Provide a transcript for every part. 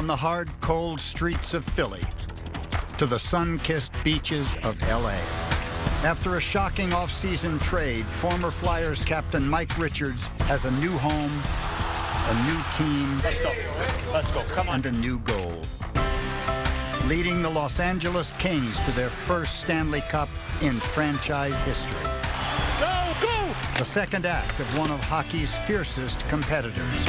From the hard, cold streets of Philly to the sun-kissed beaches of L.A. After a shocking off-season trade, former Flyers captain Mike Richards has a new home, a new team, Come on. and a new goal. Leading the Los Angeles Kings to their first Stanley Cup in franchise history. Go, go! The second act of one of hockey's fiercest competitors.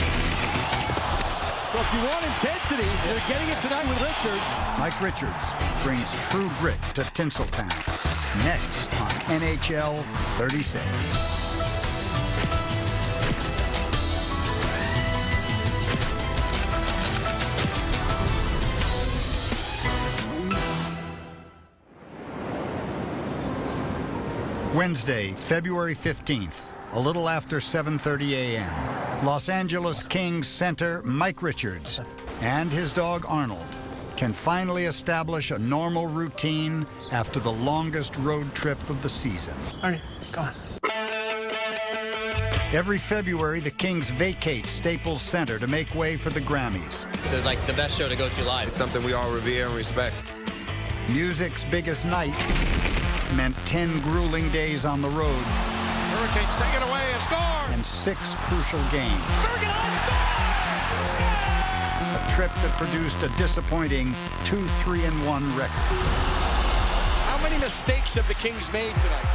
Well, if you want intensity, you're getting it tonight with Richards. Mike Richards brings true grit to Tinseltown. Next on NHL 36. Wednesday, February 15th, a little after 7:30 a.m. Los Angeles Kings center Mike Richards and his dog Arnold can finally establish a normal routine after the longest road trip of the season. Arnie, come on. Every February, the Kings vacate Staples Center to make way for the Grammys. It's like the best show to go to live. It's something we all revere and respect. Music's biggest night meant 10 grueling days on the road. Hurricanes take it away and score! And 6 crucial games. A trip that produced a disappointing 2-3-1 record. How many mistakes have the Kings made tonight?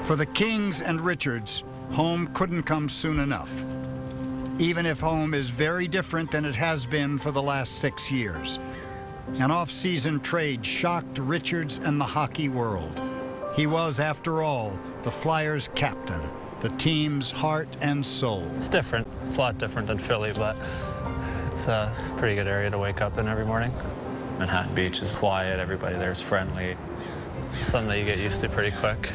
For the Kings and Richards, home couldn't come soon enough. Even if home is very different than it has been for the last 6 years. An off-season trade shocked Richards and the hockey world. He was, after all, the Flyers' captain, the team's heart and soul. It's different. It's a lot different than Philly, but it's a pretty good area to wake up in every morning. Manhattan Beach is quiet. Everybody there is friendly. Something that you get used to pretty quick.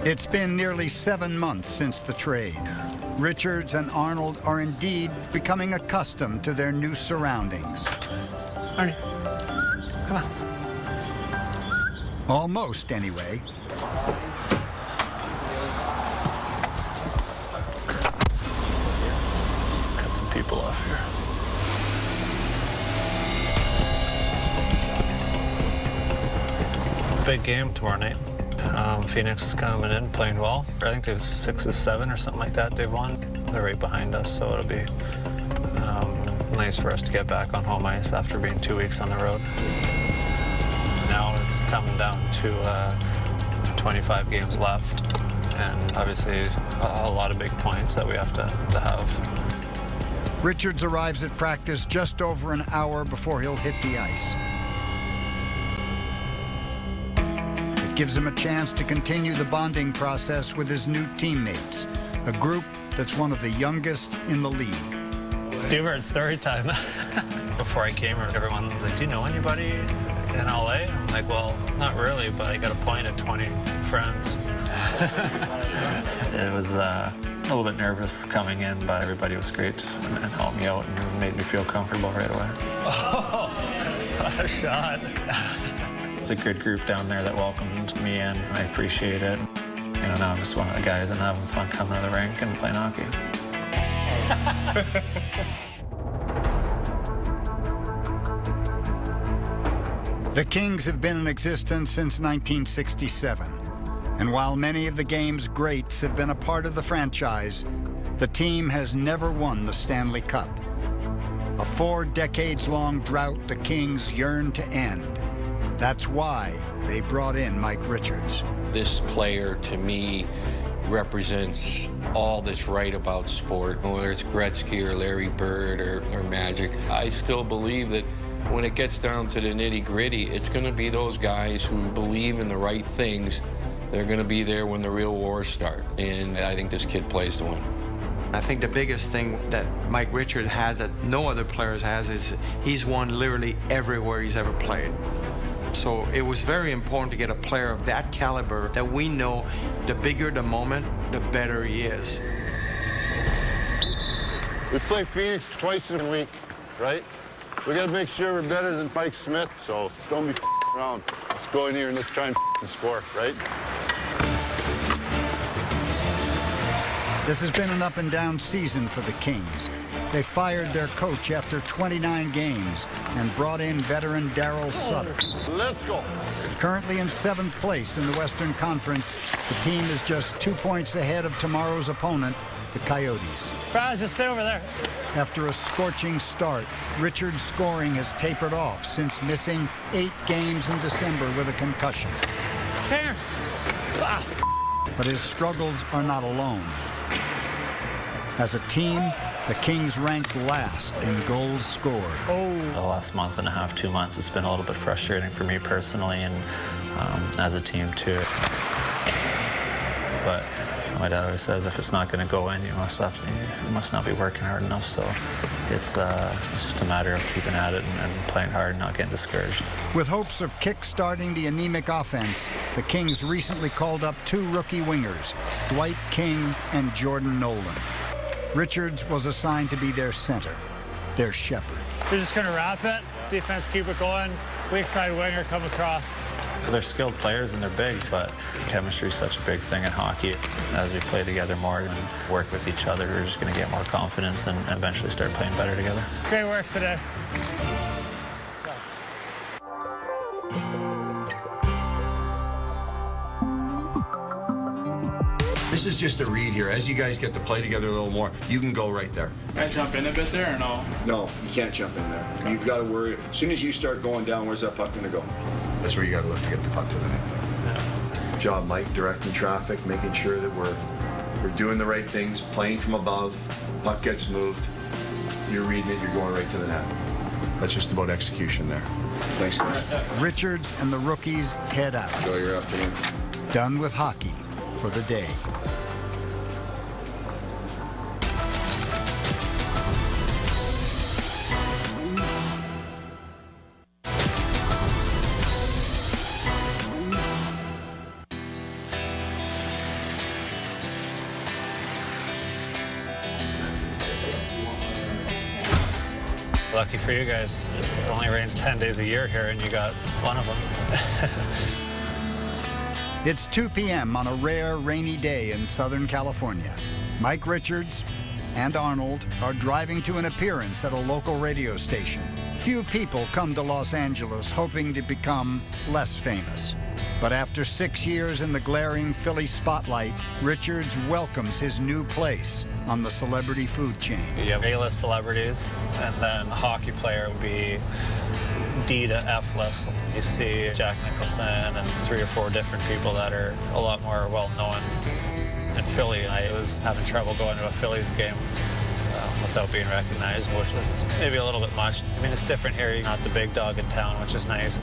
It's been nearly 7 months since the trade. Richards and Arnold are indeed becoming accustomed to their new surroundings. Arnie, come on. Almost, anyway. Cut some people off here. Big game tomorrow night. Phoenix is coming in, playing well. I think there's 6 or 7 or something like that they've won. They're right behind us, so it'll be nice for us to get back on home ice after being 2 weeks on the road. Now it's coming down to 25 games left, and obviously a lot of big points that we have to have. Richards arrives at practice just over an hour before he'll hit the ice. Gives him a chance to continue the bonding process with his new teammates, a group that's one of the youngest in the league. Duver, it's story time. Before I came here, everyone was like, do you know anybody in LA? I'm like, well, not really, but I got a point at 20 friends. It was a little bit nervous coming in, but everybody was great and helped me out and made me feel comfortable right away. Oh, what a shot. It's a good group down there that welcomed me in, and I appreciate it. You know, now I'm just one of the guys and having fun coming to the rink and playing hockey. The Kings have been in existence since 1967, and while many of the game's greats have been a part of the franchise, the team has never won the Stanley Cup. A 4 decades-long drought the Kings yearn to end. That's why they brought in Mike Richards. This player, to me, represents all that's right about sport, whether it's Gretzky or Larry Bird or Magic. I still believe that when it gets down to the nitty-gritty, it's going to be those guys who believe in the right things. They're going to be there when the real wars start, and I think this kid plays to win. I think the biggest thing that Mike Richards has that no other players has is he's won literally everywhere he's ever played. So it was very important to get a player of that caliber that we know the bigger the moment, the better he is. We play Phoenix twice in a week, right? We got to make sure we're better than Mike Smith, so don't be around. Let's go in here and let's try and score, right? This has been an up-and-down season for the Kings. They fired their coach after 29 games and brought in veteran Darryl Sutter. Let's go. Currently in 7th place in the Western Conference, the team is just 2 points ahead of tomorrow's opponent, the Coyotes. Guys, just stay over there. After a scorching start, Richards' scoring has tapered off since missing 8 games in December with a concussion. Here. But his struggles are not alone. As a team, the Kings ranked last in goals scored. The last month and a half, 2 months, it's been a little bit frustrating for me personally and as a team too. But my dad always says if it's not going to go in, you must not be working hard enough. So it's just a matter of keeping at it and playing hard and not getting discouraged. With hopes of kick-starting the anemic offense, the Kings recently called up 2 rookie wingers, Dwight King and Jordan Nolan. Richards was assigned to be their center, their shepherd. We're just going to wrap it. Defense, keep it going. Weak side winger, come across. They're skilled players and they're big, but chemistry is such a big thing in hockey. As we play together more and work with each other, we're just going to get more confidence and eventually start playing better together. Great work today. This is just a read here. As you guys get to play together a little more, you can go right there. Can I jump in a bit there or no? No, you can't jump in there. You've got to worry. As soon as you start going down, where's that puck going to go? That's where you got to look to get the puck to the net. Yeah. Good job, Mike, directing traffic, making sure that we're doing the right things, playing from above. Puck gets moved. You're reading it. You're going right to the net. That's just about execution there. Thanks, guys. Richards and the rookies head out. Enjoy your afternoon. Done with hockey for the day. Lucky for you guys, it only rains 10 days a year here and you got one of them. It's 2 p.m. on a rare rainy day in Southern California. Mike Richards and Arnold are driving to an appearance at a local radio station. Few people come to Los Angeles hoping to become less famous. But after 6 years in the glaring Philly spotlight, Richards welcomes his new place on the celebrity food chain. You have A-list celebrities, and then a hockey player would be D to F-list. You see Jack Nicholson and 3 or 4 different people that are a lot more well-known. In Philly, I was having trouble going to a Phillies game without being recognized, which was maybe a little bit much. I mean, it's different here. You're not the big dog in town, which is nice.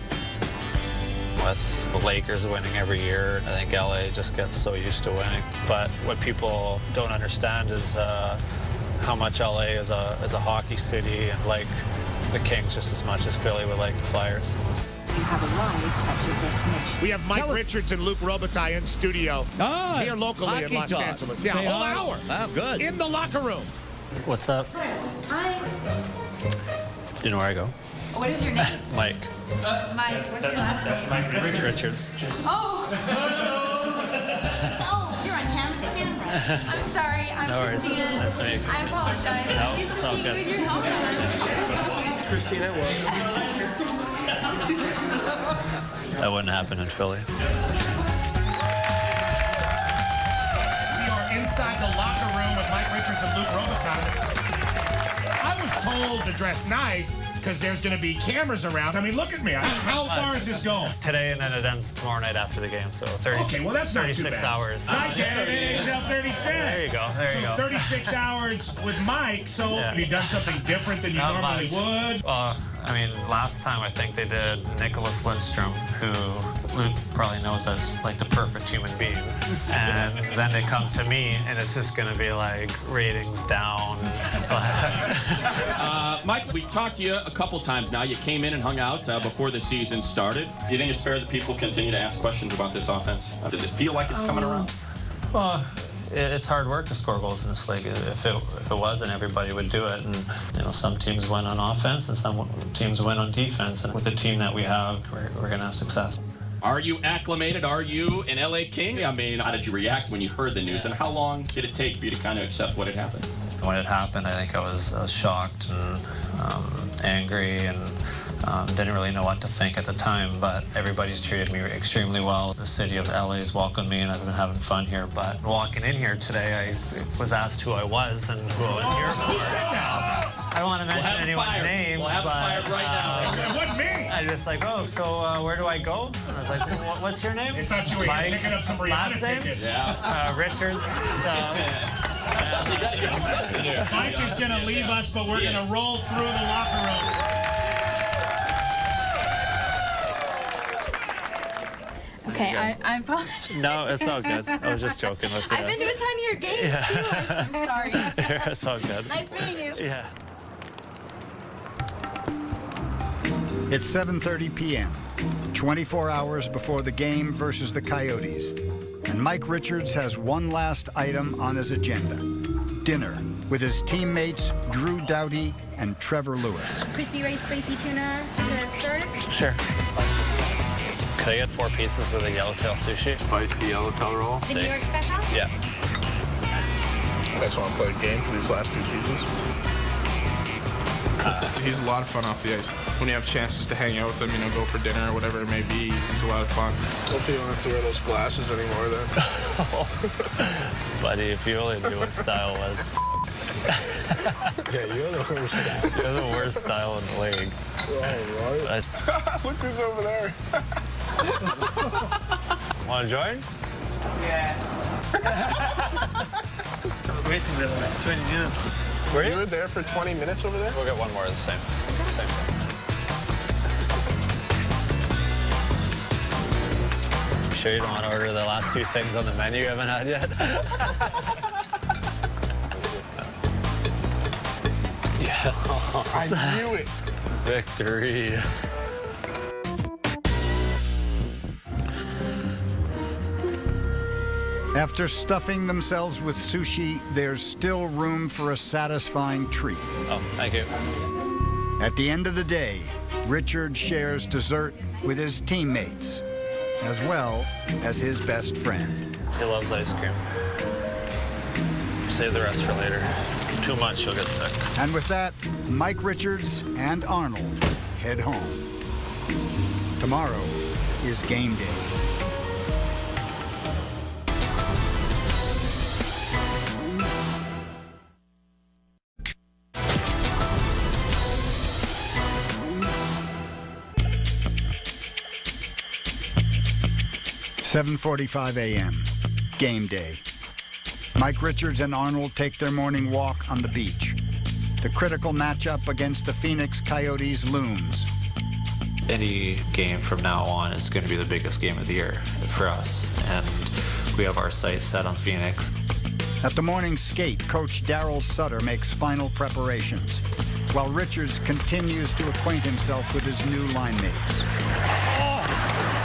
With the Lakers winning every year, I think LA just gets so used to winning. But what people don't understand is how much LA is a hockey city and like the Kings just as much as Philly would like the Flyers. You have arrived at your destination. We have Mike Richards and Luke Robitaille in studio here locally in Los Angeles. Yeah, a whole hour. Wow, good. In the locker room. What's up? Hi. Do you know where I go? What is your name? Mike. Mike. What's your last name? That's Mike Richards. Oh. Oh, you're on camera. I'm sorry. I'm No worries. Christina. Nice to meet you. I apologize. No, Nice it's to all see you good. with your helmet. Christina, that wouldn't happen in Philly. We are inside the locker room with Mike Richards and Luke Robitaille. I was told to dress nice because there's going to be cameras around. I mean, look at me. How far is this going? Today, and then it ends tomorrow night after the game, so 36, Okay, well, that's not too 36 bad. hours. I get it. NHL 36. There you go. There you go. 36 hours with Mike. So Yeah. have you done something different than you Not normally much. would? I mean, last time I think they did Nicholas Lindstrom, who Luke probably knows as like the perfect human being. And then they come to me, and it's just going to be like ratings down. Mike, we talked to you a couple times now. You came in and hung out before the season started. Do you think it's fair that people continue to ask questions about this offense? Does it feel like it's coming around? Well, it's hard work to score goals in this league. If it wasn't, everybody would do it. And you know, some teams win on offense, and some teams win on defense. And with the team that we have, we're going to have success. Are you acclimated? Are you an LA King? I mean, how did you react when you heard the news, and how long did it take for you to kind of accept what had happened? When it happened, I think I was shocked and angry and didn't really know what to think at the time, but everybody's treated me extremely well. The city of LA has welcomed me and I've been having fun here, but walking in here today, I was asked who I was and who I was here for. I don't want to mention anyone's names, we'll have but it fired right now. It wasn't me. I just like, oh, so where do I go? And I was like, what's your name? I thought you were Mike, picking up some Rihanna last name? tickets. Yeah. Richards. So. You gotta give him something there. Mike is going to leave us, but we're going to roll through the locker room. Okay, I apologize. No, it's all good. I was just joking with you. I've been to a ton of your games too. I'm sorry. Yeah, it's all good. Nice meeting you. Yeah. It's 7:30 p.m., 24 hours before the game versus the Coyotes. And Mike Richards has one last item on his agenda: dinner with his teammates Drew Doughty and Trevor Lewis. Crispy rice, spicy tuna to start. Sure. Could I get 4 pieces of the yellowtail sushi? Spicy yellowtail roll. The New York special? Yeah. You guys want to play a game for these last 2 pieces? He's a lot of fun off the ice. When you have chances to hang out with him, go for dinner or whatever it may be, he's a lot of fun. Hopefully you don't have to wear those glasses anymore then. Buddy, if you only knew what style was. Yeah, you're the worst guy. You're the worst style in the league. Oh, right. Look who's over there. Want to join? Yeah. Wait a minute, 20 minutes. Were You were there for 20 minutes over there? We'll get one more of the same. Sure you don't want to order the last 2 things on the menu you haven't had yet? Yes. Oh, I knew it. Victory. After stuffing themselves with sushi, there's still room for a satisfying treat. Oh, thank you. At the end of the day, Richard shares dessert with his teammates, as well as his best friend. He loves ice cream. Save the rest for later. Too much, he'll get sick. And with that, Mike Richards and Arnold head home. Tomorrow is game day. (7:45 a.m.) Game day. Mike Richards and Arnold take their morning walk on the beach. The critical matchup against the Phoenix Coyotes looms. Any game from now on is going to be the biggest game of the year for us, and we have our sights set on Phoenix. At the morning skate, Coach Darryl Sutter makes final preparations, while Richards continues to acquaint himself with his new line mates.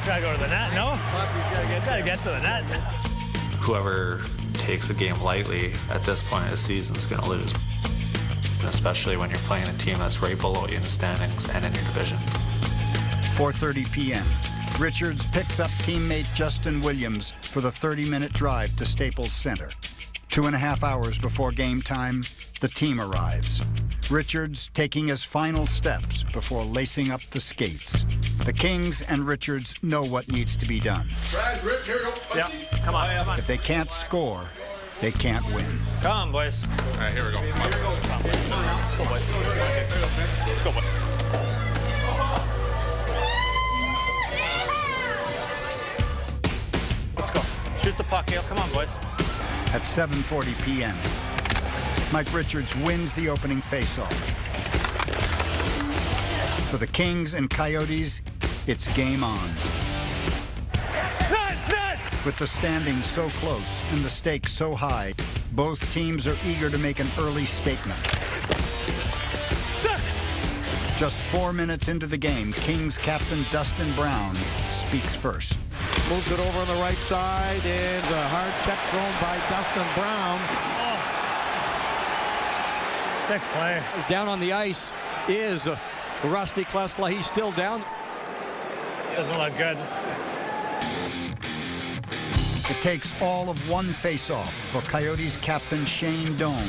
Gotta go to the net, no? Gotta get to the net. Whoever takes a game lightly at this point of the season is going to lose, especially when you're playing a team that's right below you in the standings and in your division. 4:30 p.m. Richards picks up teammate Justin Williams for the 30-minute drive to Staples Center. 2.5 hours before game time, the team arrives. Richards taking his final steps before lacing up the skates. The Kings and Richards know what needs to be done. Brad, Rip, here we go. Yeah, come on. If they can't score, they can't win. Come on, boys. All right, here we go. Come on. Let's go, boys. Let's go, boys. Let's go. Shoot the puck, Hale. Come on, boys. At 7:40 p.m., Mike Richards wins the opening faceoff. For the Kings and Coyotes, it's game on. With the standings so close and the stakes so high, both teams are eager to make an early statement. Just 4 minutes into the game, Kings captain Dustin Brown speaks first. Moves it over on the right side, and a hard check thrown by Dustin Brown. Sick play. Down on the ice is Rusty Klesla. He's still down. Doesn't look good. It takes all of one face-off for Coyotes captain Shane Doan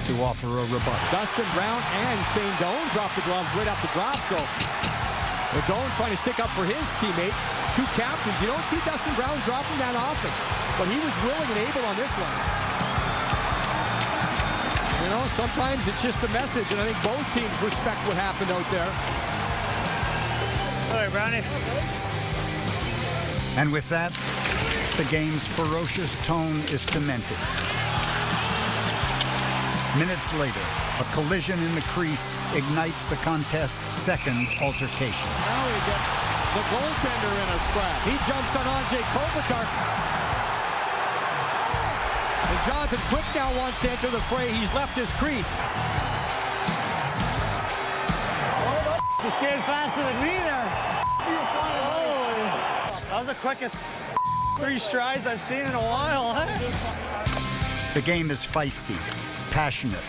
to offer a rebuttal. Dustin Brown and Shane Doan dropped the gloves right off the drop, so Doan trying to stick up for his teammate. Two captains. You don't see Dustin Brown dropping that often, but he was willing and able on this one. You know, sometimes it's just a message, and I think both teams respect what happened out there. All right, Brownie. And with that, the game's ferocious tone is cemented. Minutes later, a collision in the crease ignites the contest's second altercation. Now we get the goaltender in a scrap. He jumps on Andrei Kopitar. And Jonathan Quick now wants to enter the fray. He's left his crease. You skated faster than me there. Oh, that was the quickest 3 strides I've seen in a while. Huh? The game is feisty, passionate,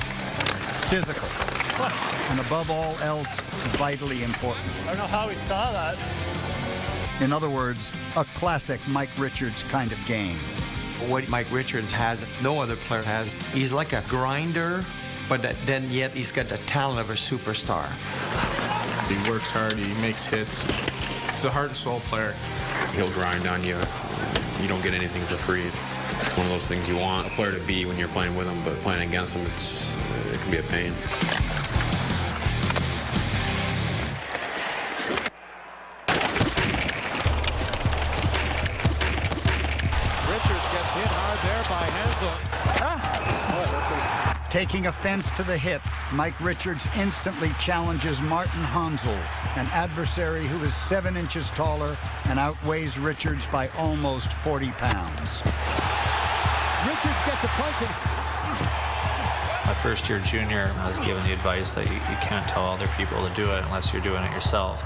physical, and above all else, vitally important. I don't know how we saw that. In other words, a classic Mike Richards kind of game. What Mike Richards has, no other player has. He's like a grinder, but then yet he's got the talent of a superstar. He works hard, he makes hits. He's a heart and soul player. He'll grind on you. You don't get anything for free. It's one of those things you want a player to be when you're playing with him, but playing against him, it can be a pain. Richards gets hit hard there by Hansel. Taking offense to the hit, Mike Richards instantly challenges Martin Hansel, an adversary who is 7 inches taller and outweighs Richards by almost 40 pounds. Richards gets a punch in. My first year junior, I was given the advice that you can't tell other people to do it unless you're doing it yourself.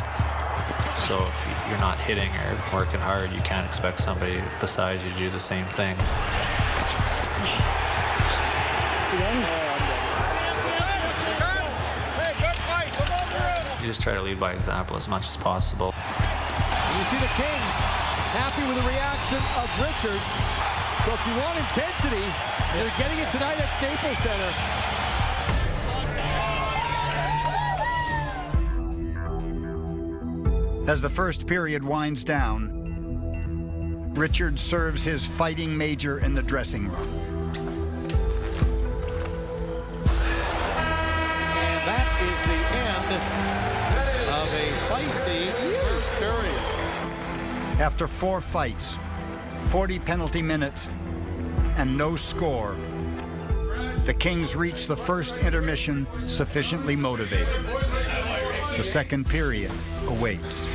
So if you're not hitting or working hard, you can't expect somebody beside you to do the same thing. You just try to lead by example as much as possible. You see the Kings happy with the reaction of Richards. So if you want intensity, they're getting it tonight at Staples Center. As the first period winds down, Richards serves his fighting major in the dressing room. And that is the end of a feisty first period. After 4 fights, 40 penalty minutes, and no score, the Kings reach the first intermission sufficiently motivated. The second period awaits.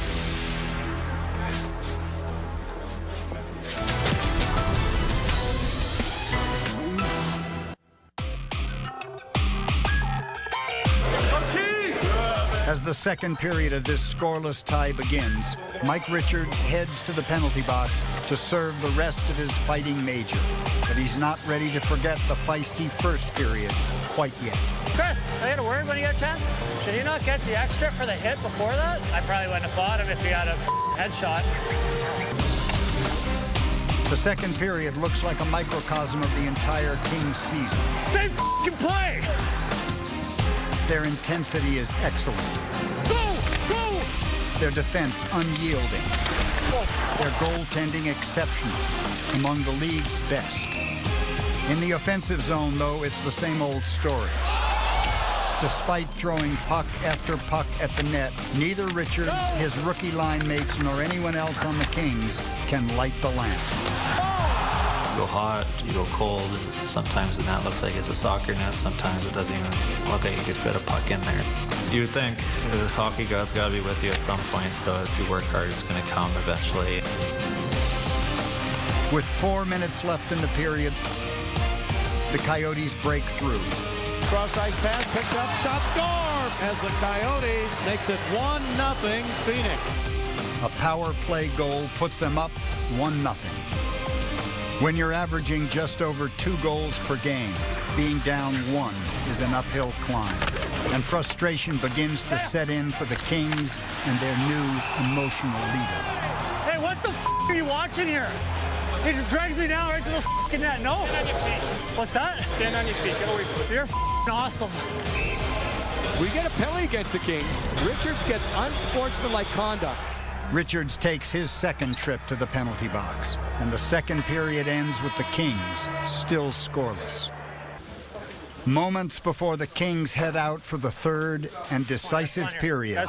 As the second period of this scoreless tie begins, Mike Richards heads to the penalty box to serve the rest of his fighting major. But he's not ready to forget the feisty first period quite yet. Chris, I had a word when you got a chance. Should you not get the extra for the hit before that? I probably wouldn't have fought him if he had a headshot. The second period looks like a microcosm of the entire Kings season. Same play! Their intensity is excellent. Go! Go! Their defense unyielding. Their goaltending exceptional, among the league's best. In the offensive zone, though, it's the same old story. Despite throwing puck after puck at the net, neither Richards, his rookie line mates, nor anyone else on the Kings can light the lamp. You go hot, you go cold. Sometimes the net looks like it's a soccer net. Sometimes it doesn't even look like you could fit a puck in there. You would think the hockey god's got to be with you at some point, so if you work hard, it's going to come eventually. With 4 minutes left in the period, the Coyotes break through. Cross-ice pass, picked up, shot, score! As the Coyotes makes it 1-0 Phoenix. A power play goal puts them up 1-0. When you're averaging just over 2 goals per game, being down 1 is an uphill climb. And frustration begins to set in for the Kings and their new emotional leader. Hey, what the are you watching here? He just drags me down right to the fucking net. No. Stand on your feet. What's that? Stand on your feet. Get away from it. You're fucking awesome. We get a penalty against the Kings. Richards gets unsportsmanlike conduct. Richards takes his second trip to the penalty box, and the second period ends with the Kings still scoreless. Moments before the Kings head out for the third and decisive period,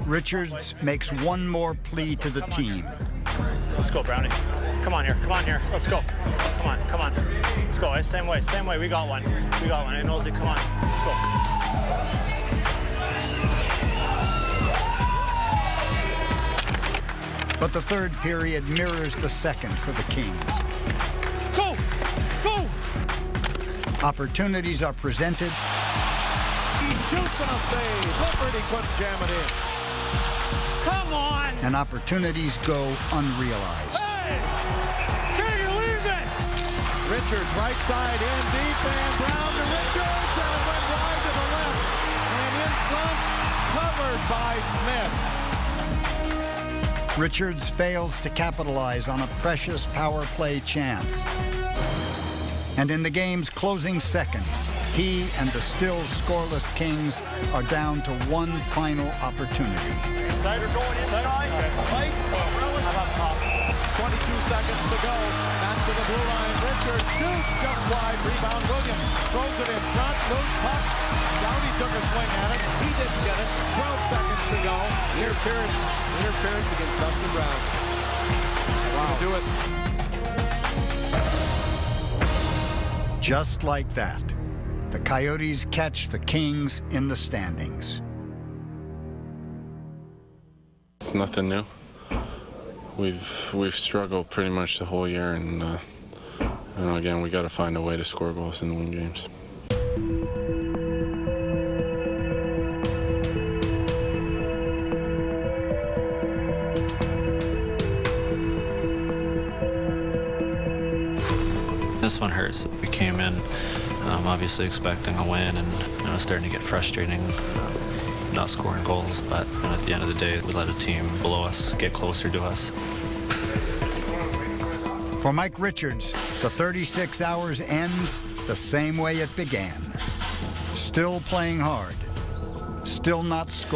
Richards makes one more plea to the team. Let's go, Brownie. Come on here. Come on here. Let's go. Come on. Come on. Let's go. Same way. Same way. We got one. We got one. Hey, Nosey, come on. Let's go. But the third period mirrors the second for the Kings. Go! Go! Opportunities are presented. He shoots on a save. Clifford, he couldn't jam it in. Come on! And opportunities go unrealized. Hey! Can you leave it? Richards right side in deep and Brown to Richards and it went wide to the left. And in front, covered by Smith. Richards fails to capitalize on a precious power play chance. And in the game's closing seconds, he and the still scoreless Kings are down to one final opportunity. Snyder going inside. Mike, 22 seconds to go. Back to the blue line. Richards shoots just wide. Rebound Williams. Throws it in front. Loose puck. Downey took a swing at it. He didn't get it. 12 seconds to go. Interference against Dustin Brown. Wow. Do it. Just like that, the Coyotes catch the Kings in the standings. It's nothing new. We've struggled pretty much the whole year, and again, we got to find a way to score goals and win games. This one hurts. We came in obviously expecting a win, and starting to get frustrating not scoring goals, but at the end of the day, we let a team below us get closer to us. For Mike Richards, the 36 hours ends the same way it began. Still playing hard, still not scoring.